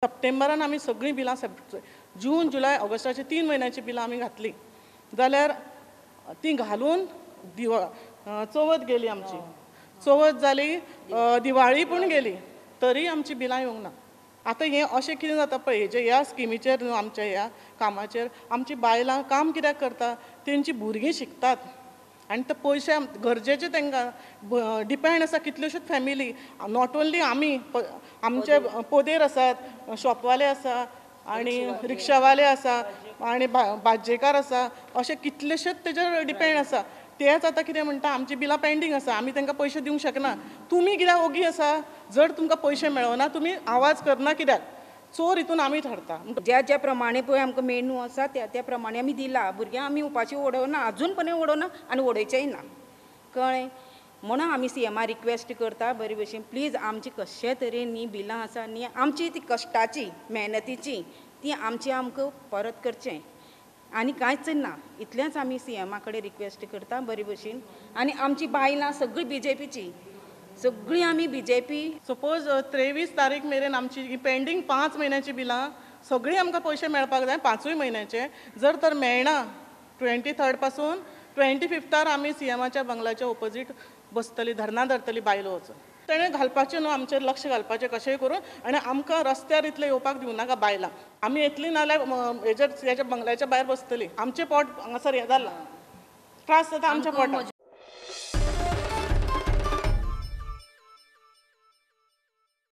सप्टेंबरान आमी सगळीं बिलां जून जुलय ऑगस्टाची 3 म्हयन्याची बिलां आमी घातली जाल्यार ती घालून चवथ गेली आमची चवथ जाली दिवाळी पण गेली तरी आमची बिलां येवंक ना। आतां हें अशें कितें जाता पळय हेजे ह्या स्किमीचेर न्हू आमच्या ह्या कामाचेर आमची बायलां काम कित्याक करता तेंची भुरगीं शिकतात आनी ते पयशे गरजेचे तांकां डिपेंड आसा कितल्योश्योच फॅमिली नॉट ओन्ली आमी आमचे पोदेर आसात शॉपवाले आसा आनी रिक्षावाले आसा आनी भाज्जेकार आसा अशे कितलेशेच तेजेर डिपेंड आसा। तेच आतां कितें म्हणटा आमची बिलां पेंडींग आसा आमी तांकां पयशे दिवंक शकना। तुमी कित्याक ओगी आसा जर तुमकां पयशे मेळना तुमी आवाज करना कित्याक चोर हितून आमी ठरता। ज्या प्रमाणे पळय आमकां मेनू आसा त्या प्रमाणे आमी दिला भुरग्यांक आमी उपाशी उडोवना अजून पर्यंत उडोवना आनी उडोवचेंय ना कळ्ळें। म्हणून आमी सीएमा रिक्वेस्ट करता बरे भशेन प्लीज आमची कशे तरेन न्ही बिलां आसा न्ही आमची ती कश्टाची मेहनतीची ती आमची आमकां परत करचें आनी कांयच ना इतलेंच आमी सीएमा कडेन रिक्वेस्ट करता बरे भशेन। आनी आमची बायलां सगळीं बीजेपीची सगळीं आमी बीजेपी सपोज 23 तारीख मेरेन आमची पेंडींग 5 म्हयन्याची बिलां सगळीं आमकां पयशे मेळपाक जाय 5 म्हयन्याचे जर तर मेळना 23rd पासून 25थार आमी सीएमाच्या बंगलाच्या ओपोजीट बसतली धरना धरतली बायलो वचून। तेणें घालपाचें न्हू आमचेर लक्ष घालपाचें कशेंय करून आनी आमकां रस्त्यार इतलें येवपाक दिवनाका बायलां आमी येतलीं नाल्यार हेच्या बंगल्याच्या भायर बसतलीं आमचें पोट हांगासर हें जालां त्रास जाता आमच्या पोटाक।